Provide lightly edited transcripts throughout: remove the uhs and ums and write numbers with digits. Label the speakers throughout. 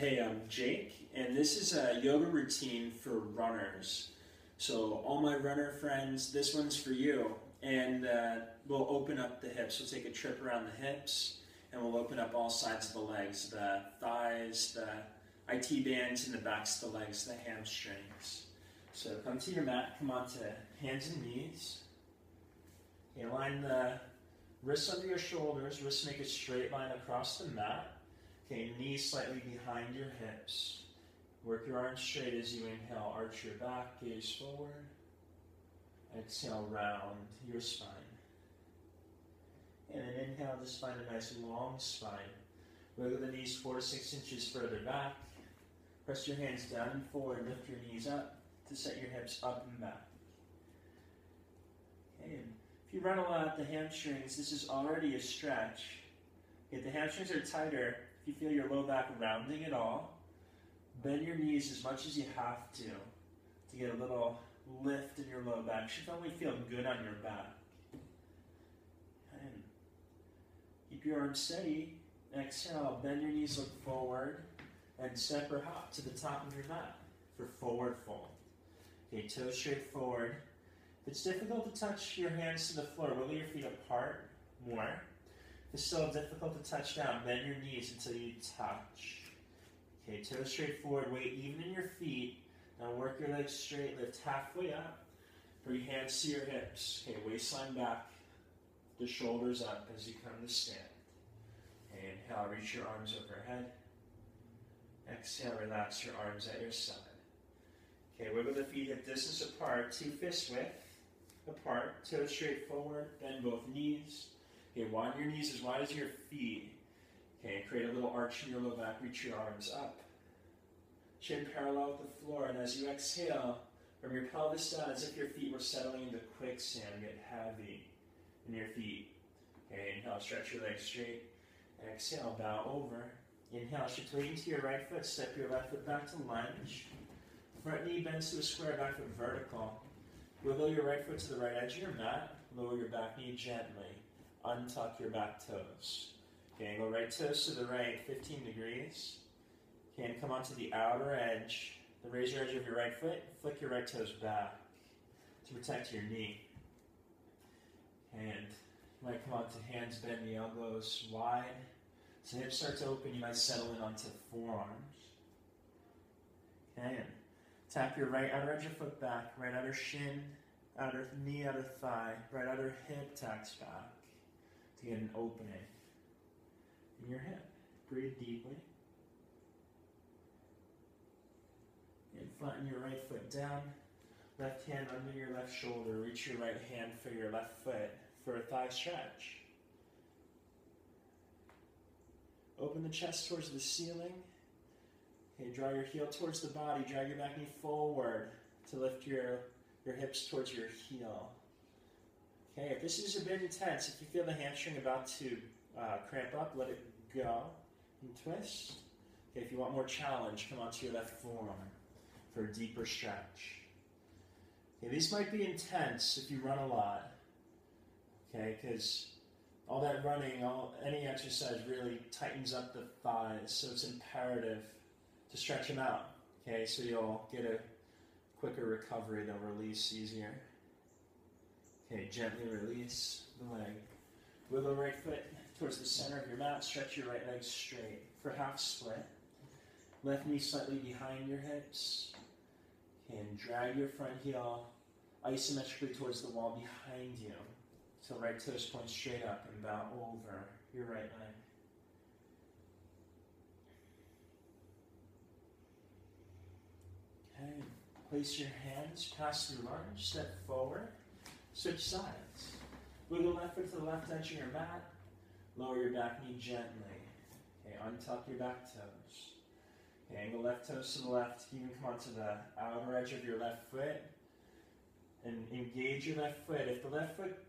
Speaker 1: Hey, I'm Jake, and this is a yoga routine for runners. So, all my runner friends, this one's for you. And we'll open up the hips. We'll take a trip around the hips, and we'll open up all sides of the legs, the thighs, the IT bands, and the backs of the legs, the hamstrings. So, come to your mat, come onto hands and knees. Okay, line the wrists under your shoulders, wrists make a straight line across the mat. Okay, knees slightly behind your hips. Work your arms straight as you inhale, arch your back, gaze forward. Exhale, round your spine. And then inhale, just find a nice long spine. Wiggle the knees 4 to 6 inches further back. Press your hands down and forward, lift your knees up to set your hips up and back. Okay, and if you run a lot at the hamstrings, this is already a stretch. If the hamstrings are tighter, if you feel your low back rounding at all, bend your knees as much as you have to get a little lift in your low back. It should only feel good on your back. And keep your arms steady. Exhale, bend your knees, look forward, and step or hop to the top of your mat for forward fold. Okay, toes straight forward. If it's difficult to touch your hands to the floor, wiggle your feet apart more. If it's still difficult to touch down, bend your knees until you touch. Okay, toes straight forward, weight even in your feet. Now work your legs straight, lift halfway up. Bring your hands to your hips. Okay, waistline back, the shoulders up as you come to stand. Okay, inhale, reach your arms overhead. Exhale, relax your arms at your side. Okay, wiggle the feet hip distance apart, 2 fist width apart, toes straight forward, bend both knees. Okay, widen your knees as wide as your feet. Okay, create a little arch in your low back, reach your arms up. Chin parallel with the floor, and as you exhale, from your pelvis down as if your feet were settling into quicksand, get heavy in your feet. Okay, inhale, stretch your legs straight. Exhale, bow over. Inhale, shift weight into your right foot, step your left foot back to lunge. Front knee bends to a square, back foot vertical. Wiggle your right foot to the right edge of your mat, lower your back knee gently. Untuck your back toes. Okay, angle right toes to the right, 15 degrees. Okay, and come onto the outer edge, the razor edge of your right foot, flick your right toes back to protect your knee. And you might come onto hands, bend the elbows wide. So hips start to open, you might settle in onto forearms. Okay, and tap your right outer edge of foot back, right outer shin, outer knee, outer thigh, right outer hip tacks back to get an opening in your hip. Breathe deeply. And flatten your right foot down. Left hand under your left shoulder. Reach your right hand for your left foot for a thigh stretch. Open the chest towards the ceiling. Okay, draw your heel towards the body. Drag your back knee forward to lift your hips towards your heel. Okay, if this is a bit intense, if you feel the hamstring about to cramp up, let it go and twist. Okay, if you want more challenge, come onto your left forearm for a deeper stretch. Okay, these might be intense if you run a lot. Okay, because all that running, any exercise really tightens up the thighs, so it's imperative to stretch them out. Okay, so you'll get a quicker recovery, they'll release easier. Okay, gently release the leg. Wiggle right foot towards the center of your mat. Stretch your right leg straight for half split. Left knee slightly behind your hips. Okay, and drag your front heel isometrically towards the wall behind you. So right toes point straight up and bow over your right leg. Okay, place your hands past your lunge, step forward. Switch sides. Wiggle left foot to the left edge of your mat. Lower your back knee gently. Okay, untuck your back toes. Okay, angle left toes to the left. You can come onto the outer edge of your left foot and engage your left foot. If the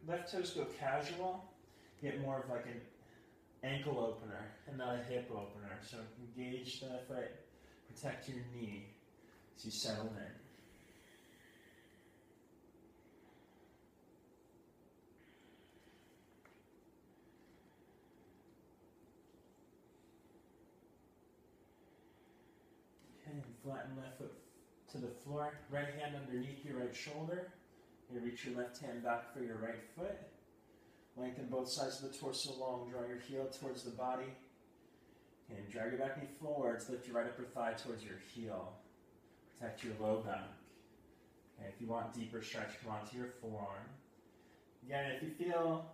Speaker 1: left toes go casual, you get more of like an ankle opener and not a hip opener. So engage the left foot, protect your knee as you settle in. flatten left foot to the floor. Right hand underneath your right shoulder. You reach your left hand back for your right foot. Lengthen both sides of the torso long. Draw your heel towards the body. And drag your back knee forwards. Lift your right upper thigh towards your heel. Protect your low back. Okay, if you want deeper stretch, come onto your forearm. Again, if you feel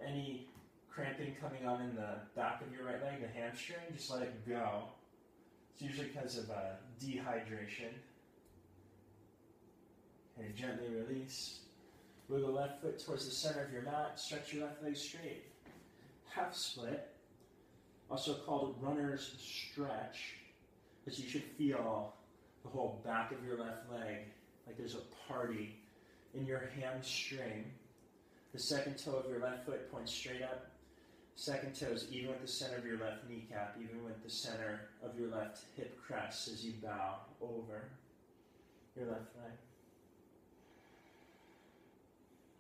Speaker 1: any cramping coming on in the back of your right leg, the hamstring, just let it go. It's usually because of dehydration. Okay, gently release. Wiggle left foot towards the center of your mat. Stretch your left leg straight. Half split, also called runner's stretch, because you should feel the whole back of your left leg like there's a party in your hamstring. The second toe of your left foot points straight up. Second toe is even with the center of your left kneecap, even with the center of your left hip crest as you bow over your left leg.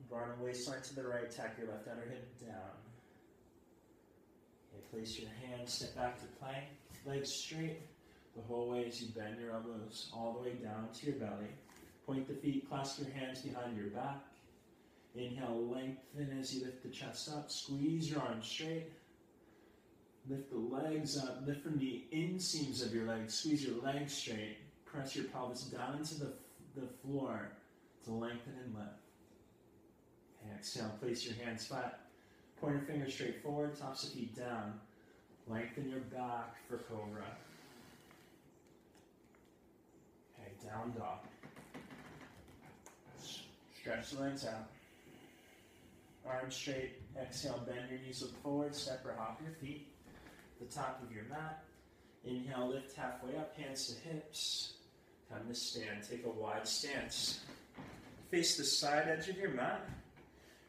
Speaker 1: Bar and waistline to the right, tack your left outer hip down. Okay, place your hands, step back to plank, legs straight the whole way as you bend your elbows all the way down to your belly. Point the feet, clasp your hands behind your back. Inhale, lengthen as you lift the chest up. Squeeze your arms straight. Lift the legs up. Lift from the inseams of your legs. Squeeze your legs straight. Press your pelvis down into the floor to lengthen and lift. Okay, exhale, place your hands flat. Pointer fingers straight forward, tops of feet down. Lengthen your back for cobra. Okay, down dog. Stretch the legs out. Arms straight. Exhale, bend your knees, look forward, step or hop your feet. The top of your mat. Inhale, lift halfway up, hands to hips. Come to stand. Take a wide stance. Face the side edge of your mat.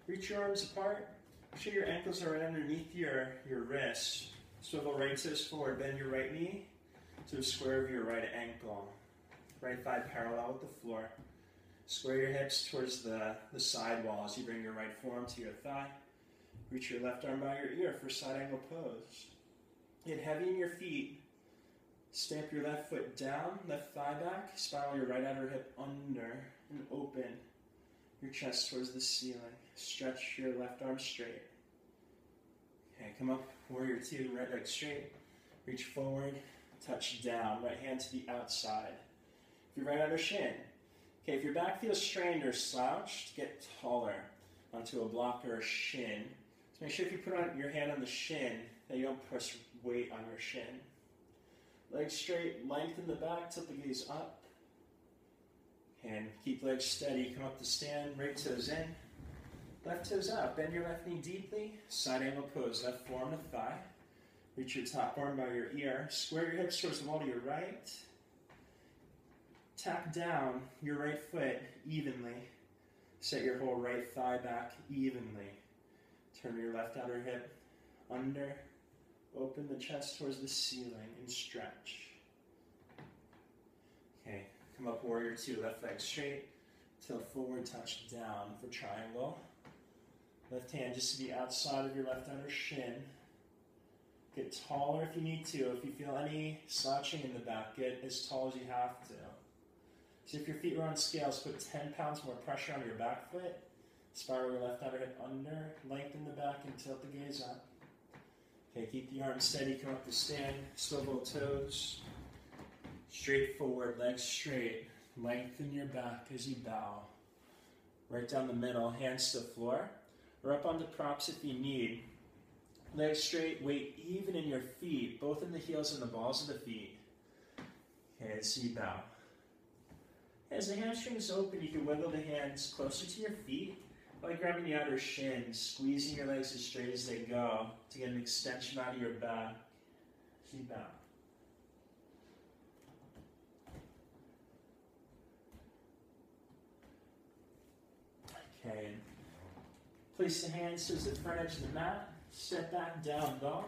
Speaker 1: Reach your arms apart. Make sure your ankles are right underneath your wrists. Swivel right toes forward. Bend your right knee to a square of your right ankle. Right thigh parallel with the floor. Square your hips towards the side wall as you bring your right forearm to your thigh. Reach your left arm by your ear for side angle pose. Get heavy in your feet. Stamp your left foot down, left thigh back. Spiral your right outer hip under and open your chest towards the ceiling. Stretch your left arm straight. Okay, come up, warrior two, right leg straight. Reach forward, touch down, right hand to the outside. If your right outer shin. Okay, if your back feels strained or slouched, get taller onto a block or a shin. So make sure if you put your hand on the shin, that you don't press weight on your shin. Legs straight, lengthen the back, tilt the gaze up. And keep legs steady, come up to stand, right toes in. Left toes out, bend your left knee deeply. Side angle pose, left forearm to thigh. Reach your top arm by your ear. Square your hips towards the wall to your right. Tap down your right foot evenly. Set your whole right thigh back evenly. Turn your left outer hip under. Open the chest towards the ceiling and stretch. Okay, come up warrior two, left leg straight. Tilt forward, touch down for triangle. Left hand just to the outside of your left outer shin. Get taller if you need to. If you feel any slouching in the back, get as tall as you have to. So if your feet were on scales, put 10 pounds more pressure on your back foot. Spiral your left outer hip under. Lengthen the back and tilt the gaze up. Okay, keep the arms steady. Come up to stand. Swivel toes. Straight forward, legs straight. Lengthen your back as you bow. Right down the middle, hands to the floor. Or up onto props if you need. Legs straight, weight even in your feet, both in the heels and the balls of the feet. Okay, as you bow. As the hamstrings open, you can wiggle the hands closer to your feet by grabbing the outer shins, squeezing your legs as straight as they go to get an extension out of your back. As you bow. Okay, place the hands towards the front edge of the mat. Step back, down dog.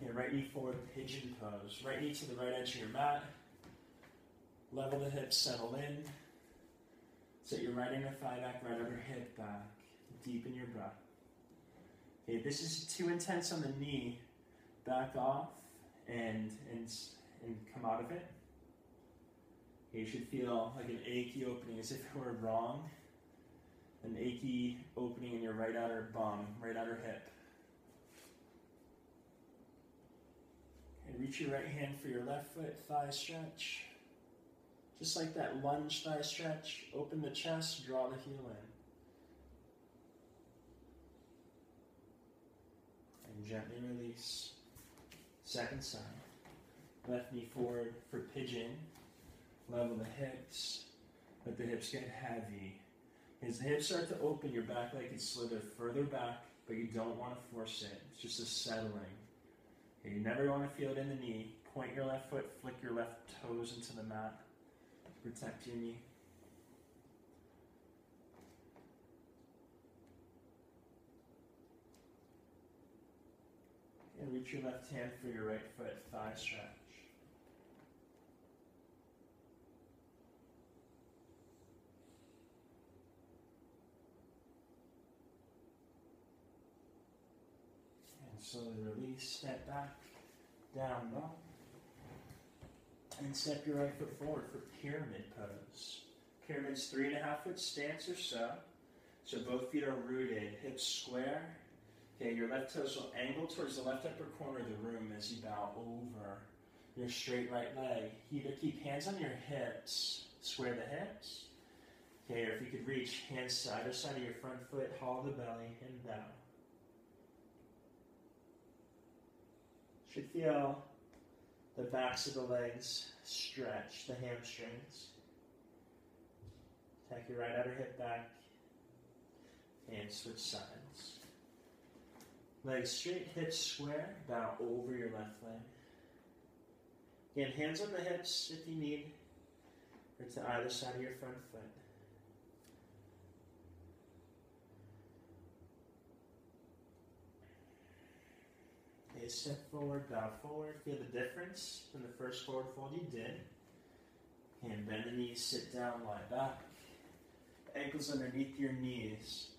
Speaker 1: Okay, right knee forward, pigeon pose. Right knee to the right edge of your mat. Level the hips, settle in. Set your right inner thigh back, right upper hip back. Deepen your breath. Okay, if this is too intense on the knee, back off and and come out of it. You should feel like an achy opening as if it were wrong. An achy opening in your right outer bum, right outer hip. And reach your right hand for your left foot, thigh stretch. Just like that lunge thigh stretch, open the chest, draw the heel in. And gently release. Second side. Left knee forward for pigeon. Level the hips. Let the hips get heavy. As the hips start to open, your back leg can slither further back, but you don't want to force it. It's just a settling. Okay, you never want to feel it in the knee. Point your left foot, flick your left toes into the mat to protect your knee. And reach your left hand for your right foot, thigh stretch. Slowly release, step back, down dog. And step your right foot forward for pyramid pose. Pyramid's 3.5 foot stance or so. So both feet are rooted, hips square. Okay, your left toes will angle towards the left upper corner of the room as you bow over your straight right leg. Either keep hands on your hips, square the hips. Okay, or if you could reach hands to either side of your front foot, hollow the belly, and down. Should feel the backs of the legs stretch, the hamstrings. Take your right outer hip back and switch sides. Legs straight, hips square, bow over your left leg. Again, hands on the hips if you need, or to either side of your front foot. Step forward, bow forward. Feel the difference from the first forward fold you did. And bend the knees, sit down, lie back. Ankles underneath your knees.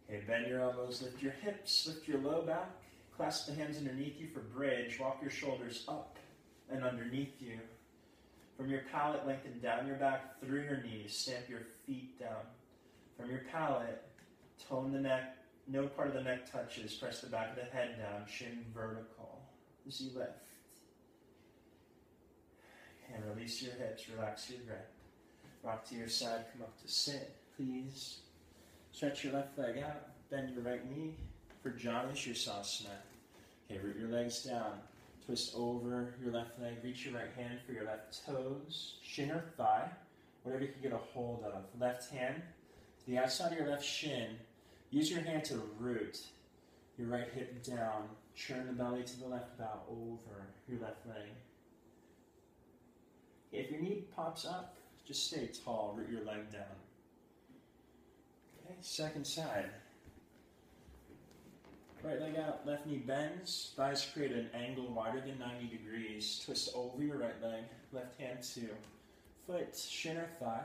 Speaker 1: Okay, bend your elbows, lift your hips, lift your low back. Clasp the hands underneath you for bridge. Walk your shoulders up and underneath you. From your palate, lengthen down your back through your knees. Stamp your feet down. From your palate, tone the neck. No part of the neck touches. Press the back of the head down. Chin vertical as you lift. And release your hips. Relax your grip. Rock to your side. Come up to sit, please. Stretch your left leg out. Bend your right knee for Janu Sirsasana. Okay, root your legs down. Twist over your left leg. Reach your right hand for your left toes. Shin or thigh. Whatever you can get a hold of. Left hand to the outside of your left shin. Use your hand to root your right hip down. Churn the belly to the left, bow over your left leg. If your knee pops up, just stay tall, root your leg down. Okay, second side. Right leg out, left knee bends. Thighs create an angle wider than 90 degrees. Twist over your right leg, left hand to foot, shin or thigh.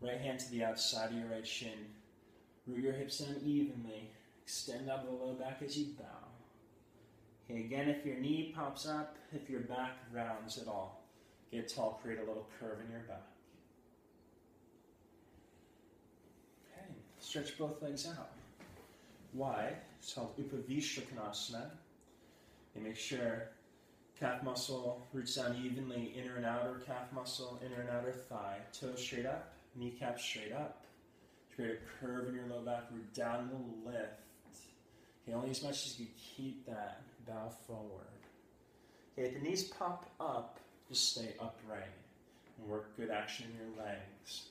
Speaker 1: Right hand to the outside of your right shin. Root your hips down evenly. Extend out the low back as you bow. Okay, again, if your knee pops up, if your back rounds at all, get tall, create a little curve in your back. Okay, stretch both legs out. Wide, it's called Upavishra Konasana. And make sure calf muscle roots down evenly, inner and outer calf muscle, inner and outer thigh. Toes straight up, kneecap straight up. Create a curve in your low back, root down the lift. Okay, only as much as you keep that. Bow forward. Okay, if the knees pop up, just stay upright and work good action in your legs.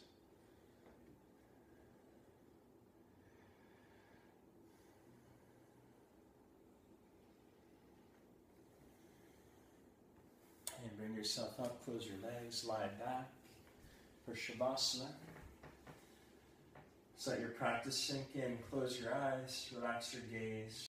Speaker 1: And bring yourself up, close your legs, lie back for Shavasana. So let your practice sink in, close your eyes, relax your gaze.